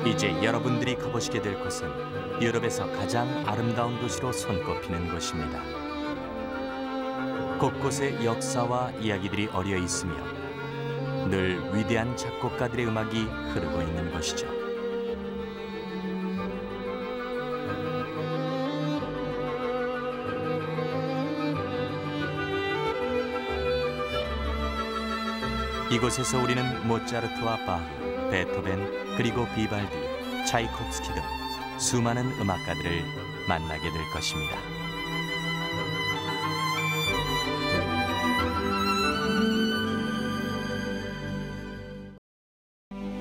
이제 여러분들이 가보시게 될 곳은 유럽에서 가장 아름다운 도시로 손꼽히는 곳입니다. 곳곳에 역사와 이야기들이 어려 있으며 늘 위대한 작곡가들의 음악이 흐르고 있는 곳이죠. 이곳에서 우리는 모차르트와 바흐, 베토벤, 그리고 비발디, 차이콥스키 등 수많은 음악가들을 만나게 될 것입니다.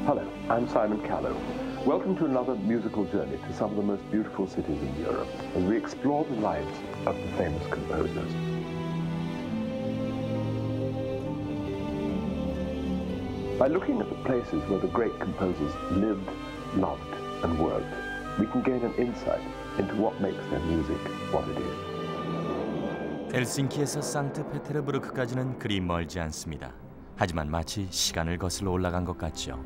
Hello, I'm Simon Callow. Welcome to another musical journey to some of the most beautiful cities in Europe as we explore the lives of the famous composers. By looking at the places where the great composers lived, loved, and worked, we can gain an insight into what makes their music what it is. 헬싱키에서 상트페테르부르크까지는 그리 멀지 않습니다. 하지만 마치 시간을 거슬러 올라간 것 같죠.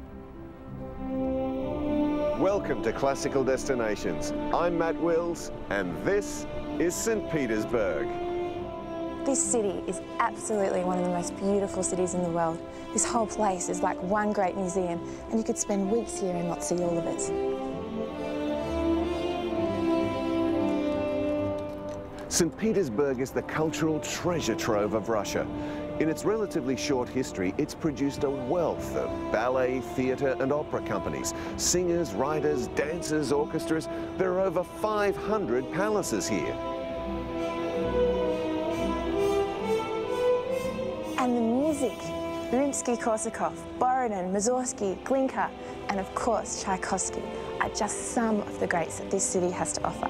Welcome to Classical Destinations. I'm Matt Wills, and this is St. Petersburg. This city is absolutely one of the most beautiful cities in the world. This whole place is like one great museum, and you could spend weeks here and not see all of it. St. Petersburg is the cultural treasure trove of Russia. In its relatively short history, it's produced a wealth of ballet, theatre and opera companies, singers, writers, dancers, orchestras. There are over 500 palaces here. And the music, Rimsky-Korsakov, Borodin, Mussorgsky, Glinka, and of course Tchaikovsky are just some of the greats that this city has to offer.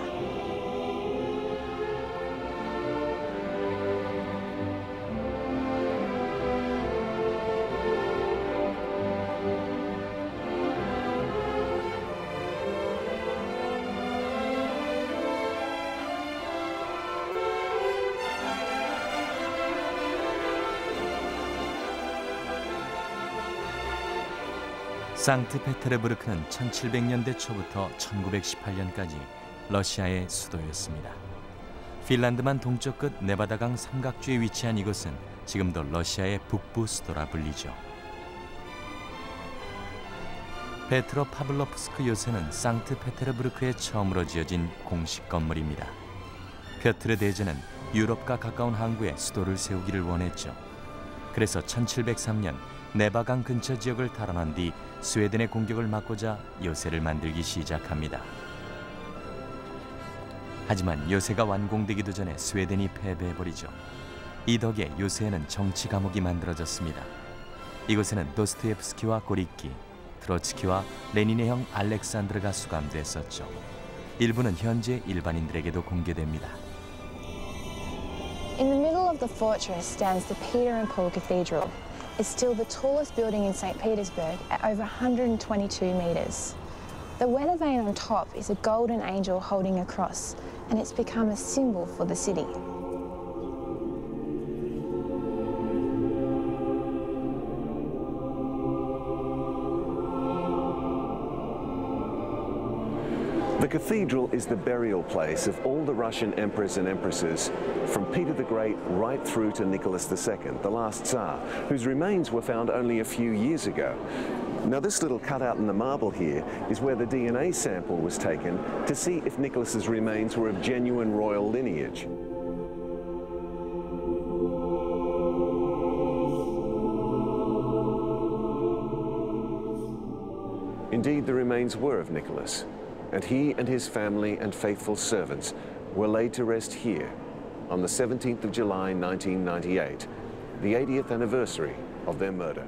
상트페테르부르크는 1700년대 초부터 1918년까지 러시아의 수도였습니다. 핀란드만 동쪽 끝 네바다강 삼각주에 위치한 이곳은 지금도 러시아의 북부 수도라 불리죠. 페트로 파블로프스크 요새는 상트페테르부르크에 처음으로 지어진 공식 건물입니다. 펴트르 대제는 유럽과 가까운 항구에 수도를 세우기를 원했죠. 그래서 1703년 네바강 근처 지역을 탈환한 뒤 스웨덴의 공격을 막고자 요새를 만들기 시작합니다. 하지만 요새가 완공되기도 전에 스웨덴이 패배해버리죠. 이 덕에 요새에는 정치 감옥이 만들어졌습니다. 이곳에는 도스토옙스키와 고리키, 트로츠키와 레닌의 형 알렉산드르가 수감됐었죠. 일부는 현재 일반인들에게도 공개됩니다. In the middle of the fortress stands the Peter and Paul Cathedral. It's still the tallest building in St. Petersburg at over 122 metres. The weather vane on top is a golden angel holding a cross, and it's become a symbol for the city. The cathedral is the burial place of all the Russian emperors and empresses, from Peter the Great right through to Nicholas II, the last Tsar, whose remains were found only a few years ago. Now this little cutout in the marble here is where the DNA sample was taken to see if Nicholas's remains were of genuine royal lineage. Indeed, the remains were of Nicholas, and he and his family and faithful servants were laid to rest here on the 17th of July 1998, the 80th anniversary of their murder.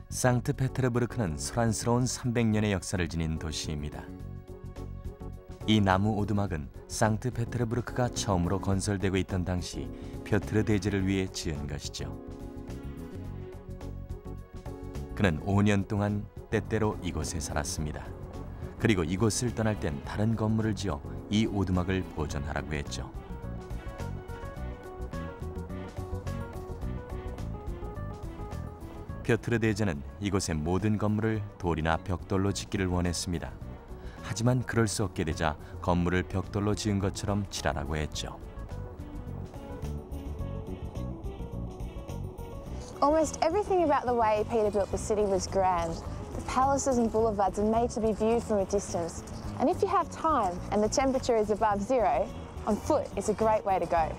상트페테르부르크는 소란스러운 300년의 역사를 지닌 도시입니다. 이 나무 오두막은 상트페테르부르크가 처음으로 건설되고 있던 당시 펴트르 대제를 위해 지은 것이죠. 그는 5년 동안 때때로 이곳에 살았습니다. 그리고 이곳을 떠날 땐 다른 건물을 지어 이 오두막을 보존하라고 했죠. 펴트르 대제는 이곳의 모든 건물을 돌이나 벽돌로 짓기를 원했습니다. 하지만 그럴 수 없게 되자 건물을 벽돌로 지은 것처럼 칠하라고 했죠. Almost everything about the way Peter built the city was grand. The palaces and boulevards are made to be viewed from a distance. And if you have time and the temperature is above zero, on foot is a great way to go.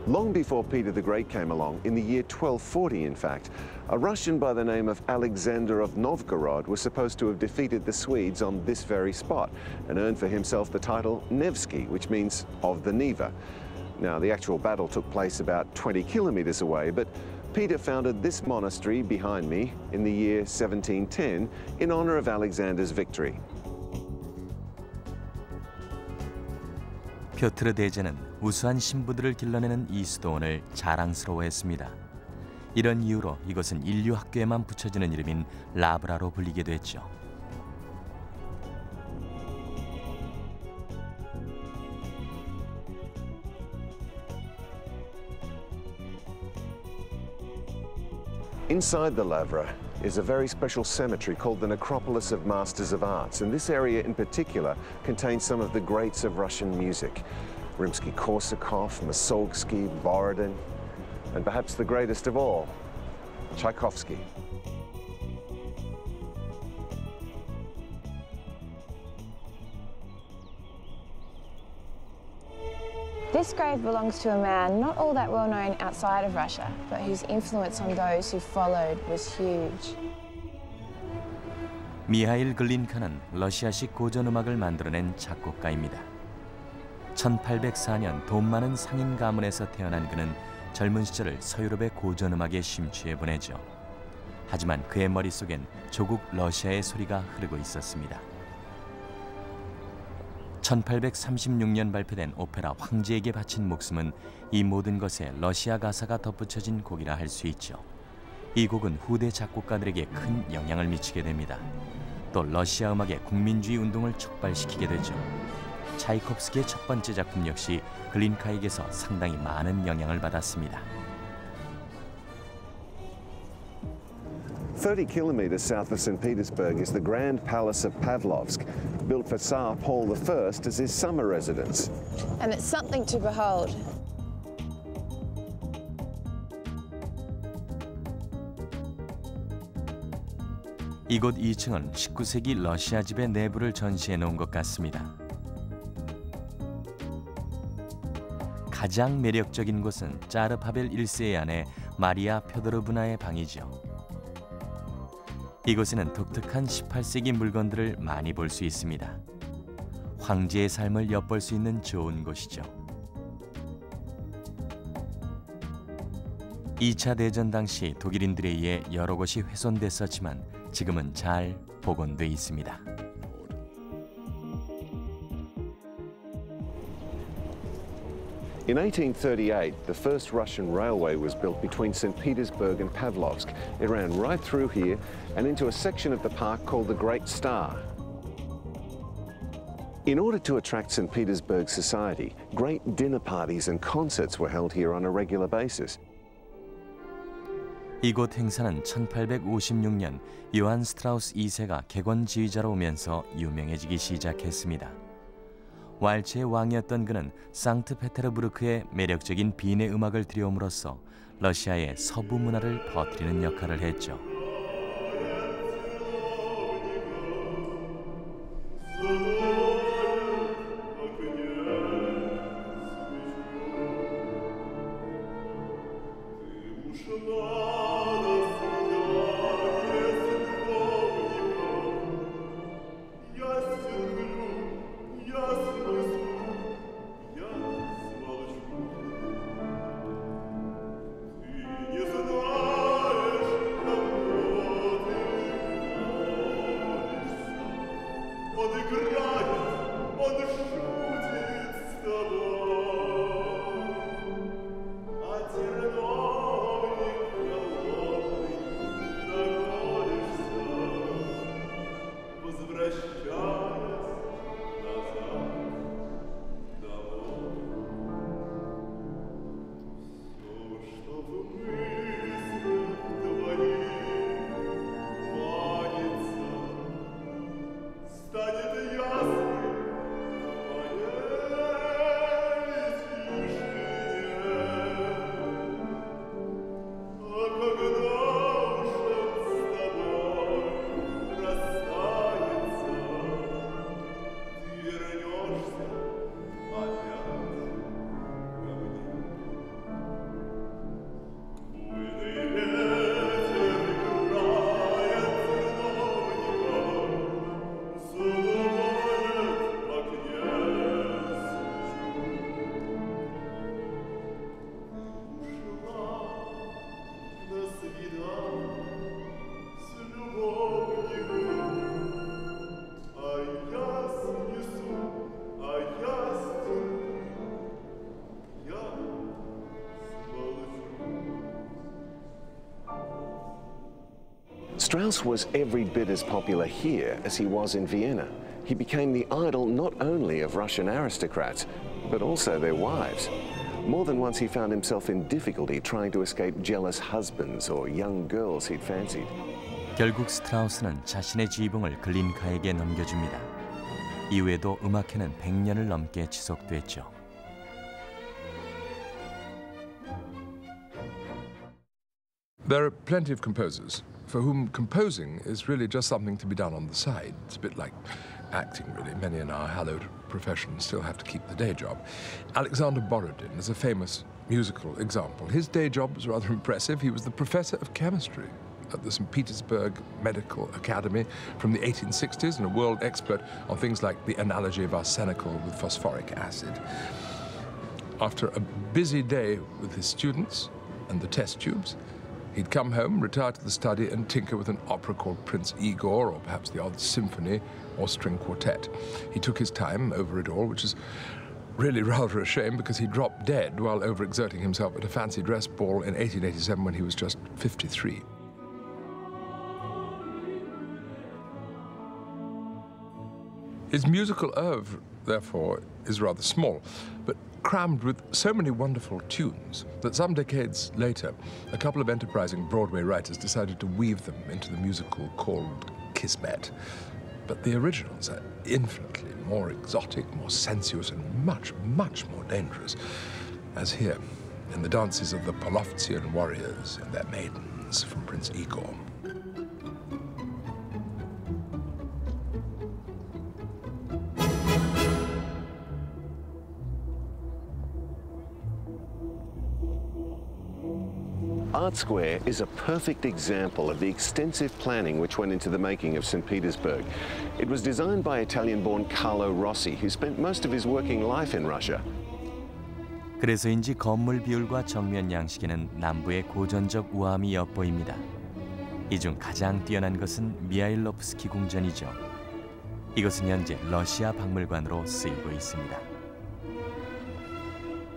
Long before Peter the Great came along, in the year 1240 in fact, a Russian by the name of Alexander of Novgorod was supposed to have defeated the Swedes on this very spot and earned for himself the title Nevsky, which means of the Neva. Now, the actual battle took place about 20 kilometers away, but Peter founded this monastery behind me in the year 1710 in honor of Alexander's victory. 펴트르 대제는 우수한 신부들을 길러내는 이 수도원을 자랑스러워했습니다. 이런 이유로 이것은 인류 학교에만 붙여지는 이름인 라브라로 불리게 됐죠. Inside the Lavra is a very special cemetery called the Necropolis of Masters of Arts, and this area in particular contains some of the greats of Russian music. Rimsky-Korsakov, Mussorgsky, Borodin, and perhaps the greatest of all, Tchaikovsky. This grave belongs to a man not all that well known outside of Russia, but whose influence on those who followed was huge. 미하일 글린카는 러시아식 고전음악을 만들어낸 작곡가입니다. 1804년 돈 많은 상인 가문에서 태어난 그는 젊은 시절을 서유럽의 고전음악에 심취해 보내죠. 하지만 그의 머릿속엔 조국 러시아의 소리가 흐르고 있었습니다. 1836년 발표된 오페라 황제에게 바친 목숨은 이 모든 것에 러시아 가사가 덧붙여진 곡이라 할 수 있죠. 이 곡은 후대 작곡가들에게 큰 영향을 미치게 됩니다. 또 러시아 음악의 국민주의 운동을 촉발시키게 되죠. 차이콥스키의 첫 번째 작품 역시 글린카에게서 상당히 많은 영향을 받았습니다. 30 kilometers south of St. Petersburg is the Grand Palace of Pavlovsk, built for Tsar Paul I as his summer residence. And it's something to behold. 이곳 2층은 19세기 러시아 집의 내부를 전시해 놓은 것 같습니다. 가장 매력적인 곳은 짜르 파벨 1세의 아내 마리아 펴도르브나의 방이죠. 이곳에는 독특한 18세기 물건들을 많이 볼 수 있습니다. 황제의 삶을 엿볼 수 있는 좋은 곳이죠. 2차 대전 당시 독일인들에 의해 여러 곳이 훼손됐었지만 지금은 잘 복원돼 있습니다. In 1838, the first Russian railway was built between St. Petersburg and Pavlovsk. It ran right through here and into a section of the park called the Great Star. In order to attract St. Petersburg society, great dinner parties and concerts were held here on a regular basis. 이곳 행사는 1856년 요한 스트라우스 2세가 객원 지휘자로 오면서 유명해지기 시작했습니다. 왈츠의 왕이었던 그는 상트페테르부르크의 매력적인 비내 음악을 들여옴으로써 러시아의 서부 문화를 퍼뜨리는 역할을 했죠. Он играет, он шутит с тобой. Strauss was every bit as popular here as he was in Vienna. He became the idol not only of Russian aristocrats, but also their wives. More than once he found himself in difficulty trying to escape jealous husbands or young girls he'd fancied. 결국 스트라우스는 자신의 지휘봉을 글린카에게 넘겨줍니다. 이후에도 음악회는 100년을 넘게 지속됐죠. There are plenty of composers for whom composing is really just something to be done on the side. It's a bit like acting, really. Many in our hallowed profession still have to keep the day job. Alexander Borodin is a famous musical example. His day job was rather impressive. He was the professor of chemistry at the St. Petersburg Medical Academy from the 1860s and a world expert on things like the analogy of arsenical with phosphoric acid. After a busy day with his students and the test tubes, he'd come home, retire to the study, and tinker with an opera called Prince Igor, or perhaps the odd symphony or string quartet. He took his time over it all, which is really rather a shame because he dropped dead while overexerting himself at a fancy dress ball in 1887 when he was just 53. His musical oeuvre, therefore, is rather small, but crammed with so many wonderful tunes that some decades later, a couple of enterprising Broadway writers decided to weave them into the musical called Kismet. But the originals are infinitely more exotic, more sensuous, and much, much more dangerous, as here in the dances of the Polovtsian warriors and their maidens from Prince Igor. Art Square is a perfect example of the extensive planning which went into the making of St. Petersburg. It was designed by Italian-born Carlo Rossi, who spent most of his working life in Russia. 그래서인지 건물 비율과 정면 양식에는 남부의 고전적 우아함이 엿보입니다. 이 중 가장 뛰어난 것은 미하일로프스키 궁전이죠. 이것은 현재 러시아 박물관으로 쓰이고 있습니다.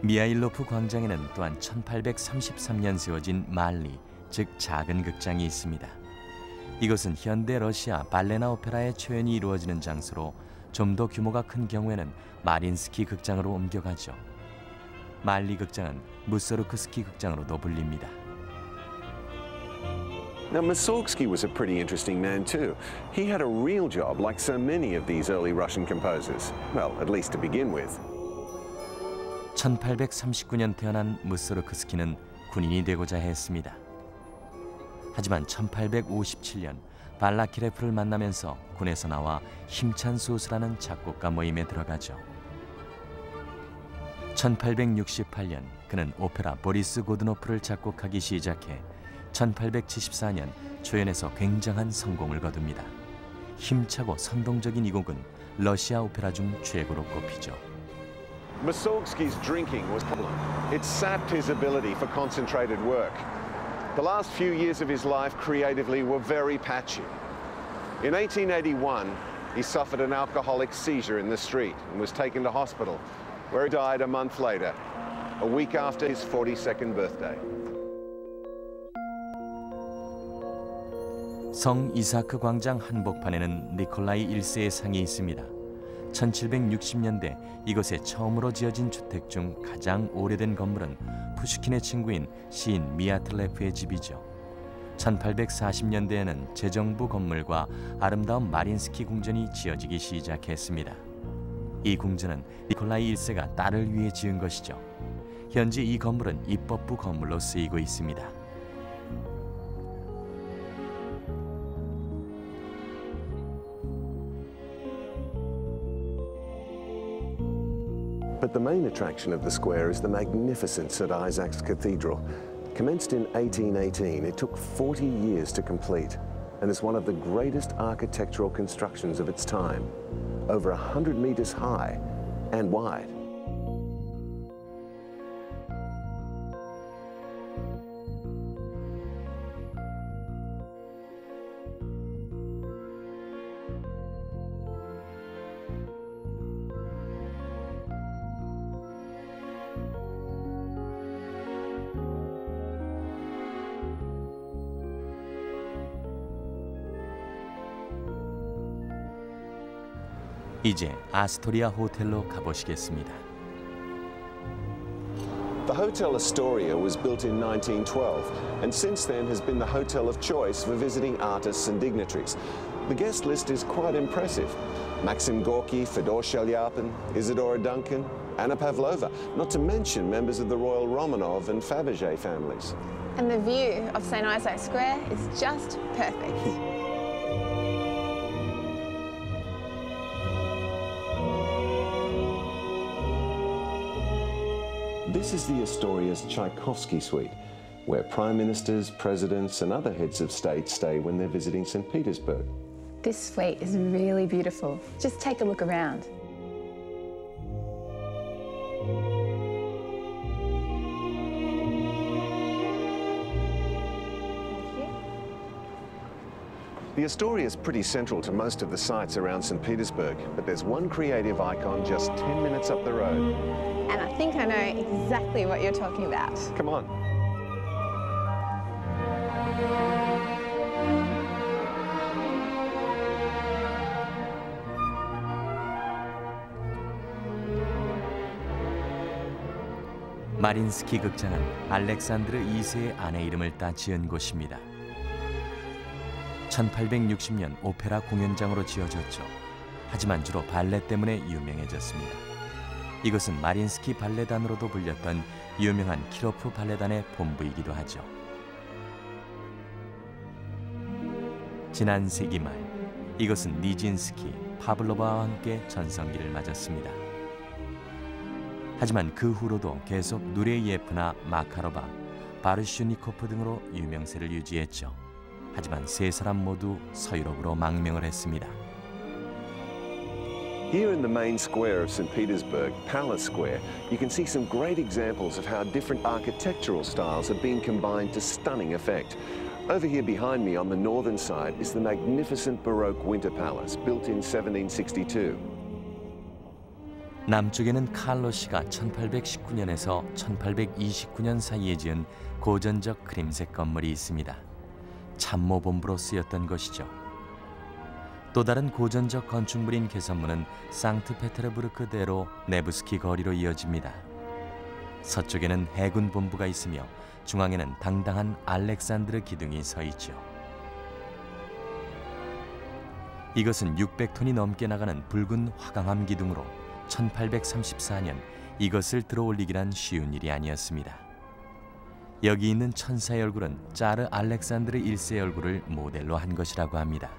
미하일로프 광장에는 또한 1833년 세워진 말리, 즉 작은 극장이 있습니다. 이것은 현대 러시아 발레나 오페라의 초연이 이루어지는 장소로 좀 더 규모가 큰 경우에는 마린스키 극장으로 옮겨가죠. 말리 극장은 무소르크스키 극장으로도 불립니다. Now, Mussorgsky was a pretty interesting man too. He had a real job like so many of these early Russian composers. Well, at least to begin with. 1839년 태어난 무소르크스키는 군인이 되고자 했습니다. 하지만 1857년 발라키레프를 만나면서 군에서 나와 힘찬 소스라는 작곡가 모임에 들어가죠. 1868년 그는 오페라 보리스 고드노프를 작곡하기 시작해 1874년 초연에서 굉장한 성공을 거둡니다. 힘차고 선동적인 이 곡은 러시아 오페라 중 최고로 꼽히죠. Mussorgsky's drinking was a problem. It sapped his ability for concentrated work. The last few years of his life creatively were very patchy. In 1881, he suffered an alcoholic seizure in the street and was taken to hospital, where he died a month later, a week after his 42nd birthday. 성 이사크 광장 한복판에는 니콜라이 1세의 상이 있습니다. 1760년대 이곳에 처음으로 지어진 주택 중 가장 오래된 건물은 푸슈킨의 친구인 시인 미야틀레프의 집이죠. 1840년대에는 재정부 건물과 아름다운 마린스키 궁전이 지어지기 시작했습니다. 이 궁전은 니콜라이 1세가 딸을 위해 지은 것이죠. 현재 이 건물은 입법부 건물로 쓰이고 있습니다. But the main attraction of the square is the magnificent St. Isaac's Cathedral. Commenced in 1818, it took 40 years to complete and is one of the greatest architectural constructions of its time, over 100 meters high and wide. 이제 아스토리아 호텔로 가보시겠습니다. The Hotel Astoria was built in 1912 and since then has been the hotel of choice for visiting artists and dignitaries. The guest list is quite impressive. Maxim Gorky, Fedor Shelyapin, Isadora Duncan, Anna Pavlova, not to mention members of the Royal Romanov and Fabergé families. And the view of St Isaac Square is just perfect. This is the Astoria's Tchaikovsky Suite, where prime ministers, presidents and other heads of state stay when they're visiting St. Petersburg. This suite is really beautiful. Just take a look around. The Astoria is pretty central to most of the sites around St. Petersburg, but there's one creative icon just 10 minutes up the road. And I think I know exactly what you're talking about. Come on. 마린스키 극장은 알렉산드르 2세의 아내 이름을 따 지은 곳입니다. 1860년 오페라 공연장으로 지어졌죠. 하지만 주로 발레 때문에 유명해졌습니다. 이것은 마린스키 발레단으로도 불렸던 유명한 키로프 발레단의 본부이기도 하죠. 지난 세기 말 이것은 니진스키, 파블로바와 함께 전성기를 맞았습니다. 하지만 그 후로도 계속 누레예프나 마카로바, 바르슈니코프 등으로 유명세를 유지했죠. 하지만 세 사람 모두 서유럽으로 망명을 했습니다. Here in the main square of St. Petersburg, Palace Square, you can see some great examples of how different architectural styles have been combined to stunning effect. Over here behind me on the northern side is the magnificent Baroque Winter Palace, built in 1762. 남쪽에는 칼로시가 1819년에서 1829년 사이에 지은 고전적 그림색 건물이 있습니다. 참모본부로 쓰였던 것이죠. 또 다른 고전적 건축물인 개선문은 상트페테르부르크대로 네브스키 거리로 이어집니다. 서쪽에는 해군 본부가 있으며 중앙에는 당당한 알렉산드르 기둥이 서 있죠. 이것은 600톤이 넘게 나가는 붉은 화강암 기둥으로 1834년 이것을 들어올리기란 쉬운 일이 아니었습니다. 여기 있는 천사의 얼굴은 짜르 알렉산드르 1세의 얼굴을 모델로 한 것이라고 합니다.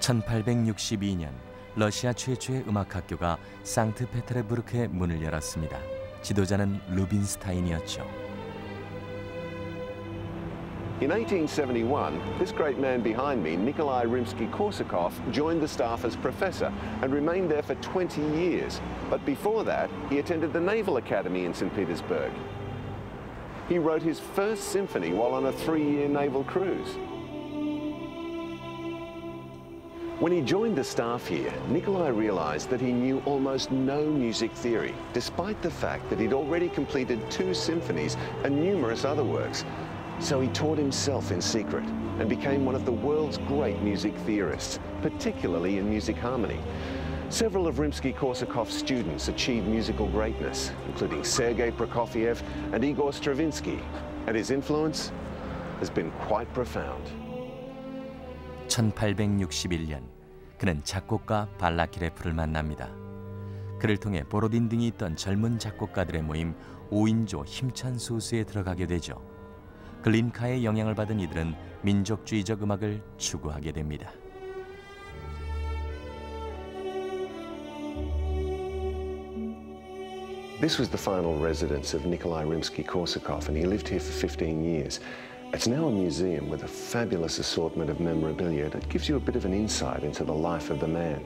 (1862년) 러시아 최초의 음악학교가 상트페테르부르크의 문을 열었습니다. 지도자는 루빈스타인이었죠. In 1871, this great man behind me, Nikolai Rimsky-Korsakov, joined the staff as professor and remained there for 20 years. But before that, he attended the Naval Academy in St. Petersburg. He wrote his first symphony while on a 3-year naval cruise. When he joined the staff here, Nikolai realized that he knew almost no music theory, despite the fact that he'd already completed 2 symphonies and numerous other works. So he taught himself in secret and became one of the world's great music theorists, particularly in music harmony. Several of Rimsky-Korsakov's students achieved musical greatness, including Sergei Prokofiev and Igor Stravinsky, and his influence has been quite profound. 1861년 그는 작곡가 발라키레프를 만납니다. 그를 통해 보로딘 등이 있던 젊은 작곡가들의 모임 5인조 힘찬 소수에 들어가게 되죠. 글린카의 영향을 받은 이들은 민족주의적 음악을 추구하게 됩니다. This was the final residence of Nikolai Rimsky-Korsakov, and he lived here for 15 years. It's now a museum with a fabulous assortment of memorabilia that gives you a bit of an insight into the life of the man.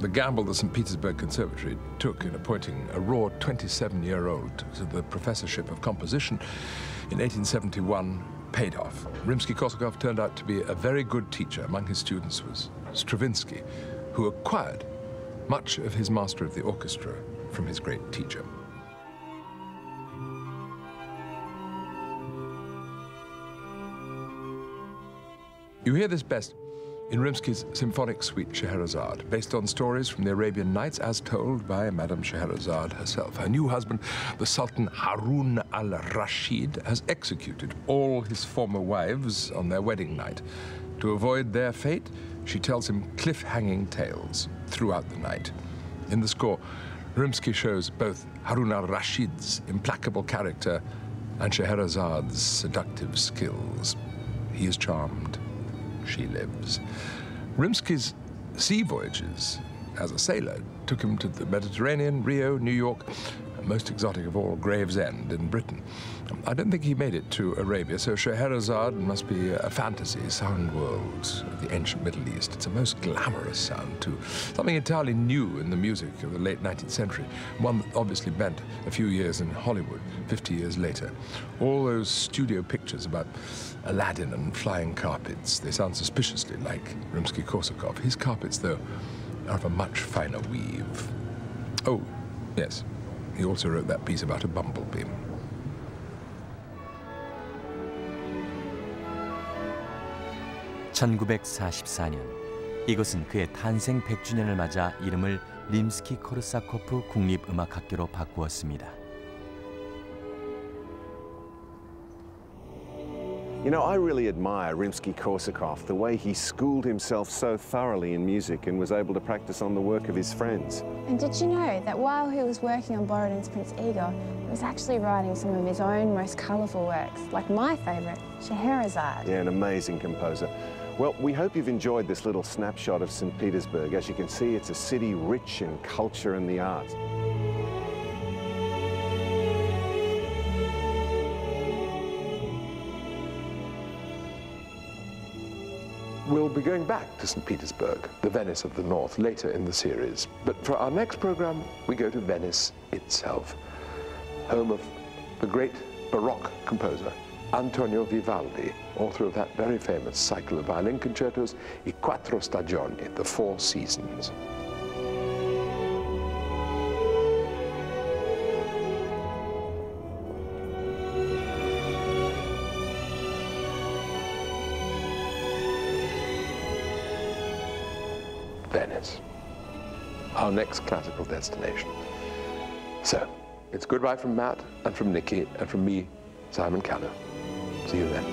The gamble the St. Petersburg Conservatory took in appointing a raw 27-year-old to the professorship of composition in 1871 paid off. Rimsky-Korsakov turned out to be a very good teacher. Among his students was Stravinsky, who acquired much of his master of the orchestra from his great teacher. You hear this best in Rimsky's symphonic suite Scheherazade, based on stories from the Arabian Nights as told by Madame Scheherazade herself. Her new husband, the Sultan Harun al-Rashid, has executed all his former wives on their wedding night. To avoid their fate, she tells him cliff-hanging tales throughout the night. In the score, Rimsky shows both Harun al-Rashid's implacable character and Scheherazade's seductive skills. He is charmed. She lives. Rimsky's sea voyages as a sailor took him to the Mediterranean, Rio, New York, and most exotic of all, Gravesend in Britain. I don't think he made it to Arabia, so Scheherazade must be a fantasy sound world of the ancient Middle East. It's a most glamorous sound, too. Something entirely new in the music of the late 19th century, one that obviously bent a few years in Hollywood, 50 years later. All those studio pictures about Aladdin and flying carpets, they sound suspiciously like Rimsky-Korsakov. His carpets, though, are of a much finer weave. Oh, yes, he also wrote that piece about a bumblebee. (1944년) 이곳은 그의 탄생 100주년을 맞아 이름을 림스키-코르사코프 국립음악학교로 바꾸었습니다. You know, I really admire Rimsky-Korsakov, the way he schooled himself so thoroughly in music and was able to practice on the work of his friends. And did you know that while he was working on Borodin's Prince Igor, he was actually writing some of his own most colourful works, like my favourite, Scheherazade. Yeah, an amazing composer. Well, we hope you've enjoyed this little snapshot of St. Petersburg. As you can see, it's a city rich in culture and the arts. We'll be going back to St. Petersburg, the Venice of the North, later in the series. But for our next program, we go to Venice itself, home of the great Baroque composer, Antonio Vivaldi, author of that very famous cycle of violin concertos, I Quattro Stagioni, the 4 Seasons. Venice, our next classical destination. So, it's goodbye from Matt and from Nikki and from me, Simon Callow. See you then.